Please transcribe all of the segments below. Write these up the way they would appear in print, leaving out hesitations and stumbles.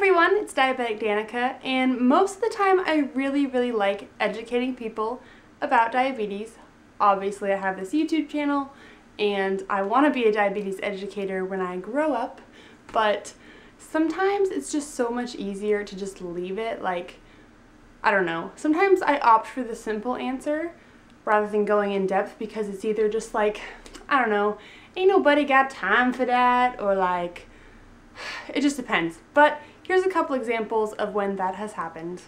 everyone, it's DiabeticDanica, and most of the time I really like educating people about diabetes. Obviously I have this YouTube channel and I want to be a diabetes educator when I grow up, but sometimes it's just so much easier to just leave it. Like, I don't know, sometimes I opt for the simple answer rather than going in depth because it's either just like, I don't know, ain't nobody got time for that, or like, it just depends. But here's a couple examples of when that has happened.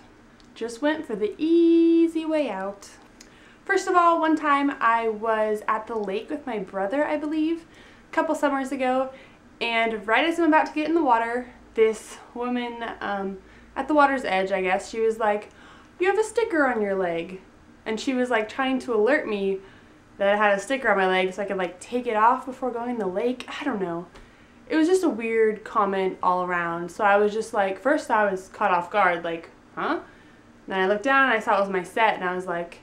Just went for the easy way out. First of all, one time I was at the lake with my brother, I believe, a couple summers ago, and right as I'm about to get in the water, this woman at the water's edge, I guess, she was like, "You have a sticker on your leg." And she was like trying to alert me that I had a sticker on my leg so I could like take it off before going in the lake. I don't know. It was just a weird comment all around. So I was just like, first I was caught off guard, like, huh? And then I looked down and I saw it was my set and I was like,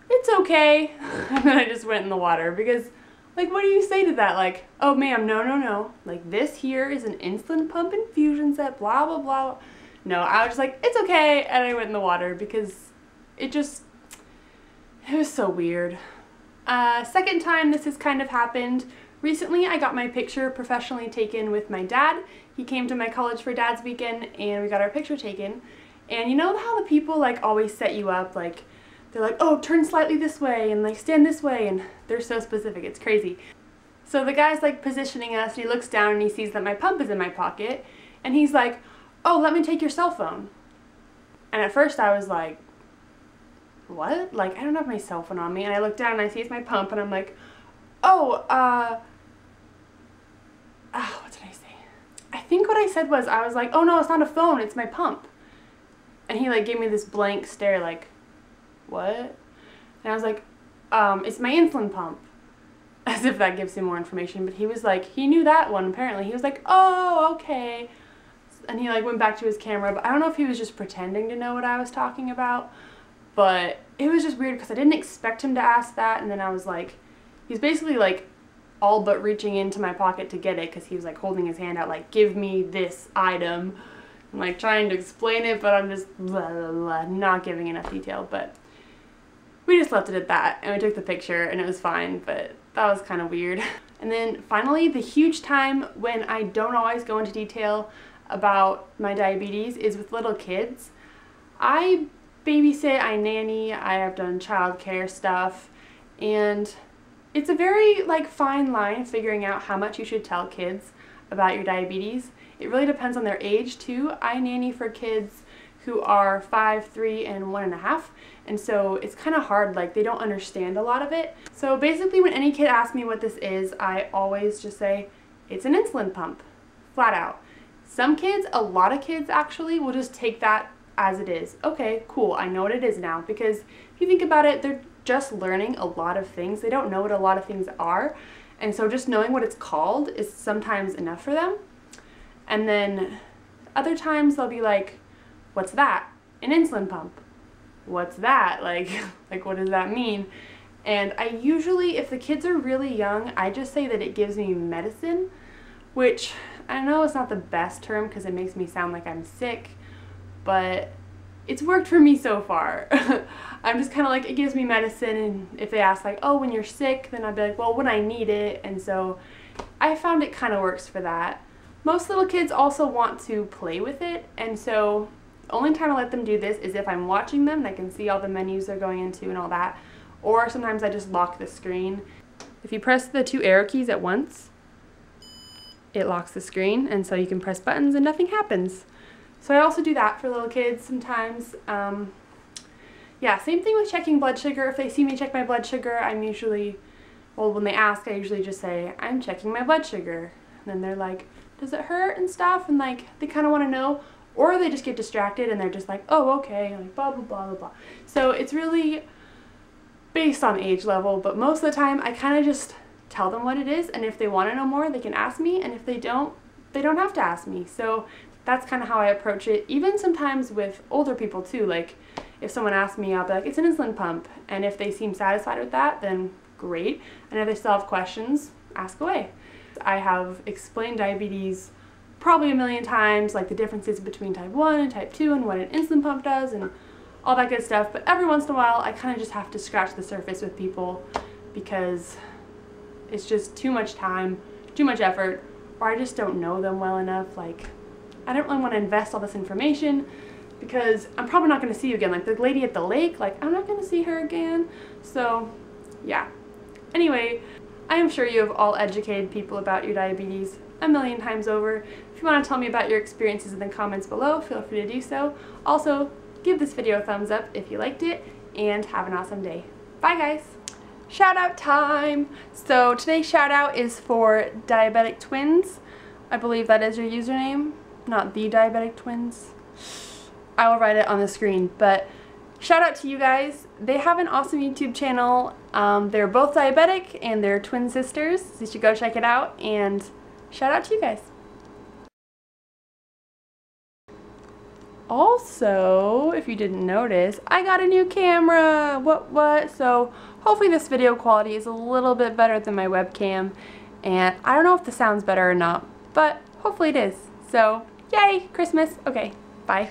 it's okay. And then I just went in the water because, like, what do you say to that? Like, oh ma'am, no. Like, this here is an insulin pump infusion set, blah, blah, blah. No, I was just like, it's okay. And I went in the water because it was so weird. Second time this has kind of happened. Recently, I got my picture professionally taken with my dad. He came to my college for Dad's Weekend and we got our picture taken. And you know how the people like always set you up, like they're like, oh, turn slightly this way and like stand this way, and they're so specific, it's crazy. So the guy's like positioning us and he looks down and he sees that my pump is in my pocket and he's like, oh, let me take your cell phone. And at first I was like, what? Like, I don't have my cell phone on me. And I look down and I see it's my pump and I'm like, oh, what did I say? I think what I said was, I was like, oh no, it's not a phone, it's my pump. And he like gave me this blank stare like, what? And I was like, it's my insulin pump. As if that gives him more information, but he was like, he knew that one apparently. He was like, oh, okay. And he like went back to his camera, but I don't know if he was just pretending to know what I was talking about, but it was just weird because I didn't expect him to ask that, and then I was like, he's basically like all but reaching into my pocket to get it because he was like holding his hand out like, give me this item. I'm like trying to explain it, but I'm just blah, blah, blah, not giving enough detail. But we just left it at that and we took the picture and it was fine, but that was kind of weird. And then finally, the huge time when I don't always go into detail about my diabetes is with little kids. I babysit, I nanny, I have done childcare stuff, and it's a very like fine line figuring out how much you should tell kids about your diabetes. It really depends on their age too. I nanny for kids who are 5, 3, and 1.5, and so it's kind of hard, like they don't understand a lot of it. So basically when any kid asks me what this is, I always just say, it's an insulin pump, flat out. Some kids, a lot of kids actually, will just take that as it is. Okay, cool, I know what it is now, because if you think about it, they're just learning a lot of things. They don't know what a lot of things are, and so just knowing what it's called is sometimes enough for them. And then other times they'll be like, what's that? An insulin pump. What's that? Like what does that mean? And I usually, if the kids are really young, I just say that it gives me medicine, which I know it's not the best term because it makes me sound like I'm sick, but it's worked for me so far. I'm just kind of like, it gives me medicine, and if they ask like, oh, when you're sick, then I'd be like, well, when I need it. And so I found it kind of works for that. Most little kids also want to play with it, and so the only time I let them do this is if I'm watching them and I can see all the menus they're going into and all that, or sometimes I just lock the screen. If you press the 2 arrow keys at once, it locks the screen, and so you can press buttons and nothing happens. So I also do that for little kids sometimes. Yeah, same thing with checking blood sugar. If they see me check my blood sugar, I'm usually, well, when they ask, I usually just say, I'm checking my blood sugar. And then they're like, does it hurt and stuff? And like, they kind of want to know. Or they just get distracted and they're just like, oh, okay, like blah, blah, blah, blah, blah. So it's really based on age level, but most of the time I kind of just tell them what it is, and if they want to know more, they can ask me, and if they don't have to ask me. So that's kind of how I approach it, even sometimes with older people too. Like, if someone asks me, I'll be like, it's an insulin pump, and if they seem satisfied with that, then great, and if they still have questions, ask away. I have explained diabetes probably a million times, like the differences between type 1 and type 2 and what an insulin pump does and all that good stuff. But every once in a while, I kind of just have to scratch the surface with people because it's just too much time, too much effort, or I just don't know them well enough. Like, I don't really want to invest all this information because I'm probably not going to see you again. Like the lady at the lake, like I'm not going to see her again. So yeah. Anyway, I am sure you have all educated people about your diabetes a million times over. If you want to tell me about your experiences in the comments below, feel free to do so. Also, give this video a thumbs up if you liked it, and have an awesome day. Bye guys! Shout out time! So today's shout out is for Diabetic Twins. I believe that is your username, not the Diabetic Twins. I will write it on the screen, but shout out to you guys. They have an awesome YouTube channel. They're both diabetic and they're twin sisters, so you should go check it out, and shout out to you guys. Also, if you didn't notice, I got a new camera. What? So hopefully this video quality is a little bit better than my webcam, and I don't know if the sound's better or not, but hopefully it is. So yay, Christmas. Okay, bye.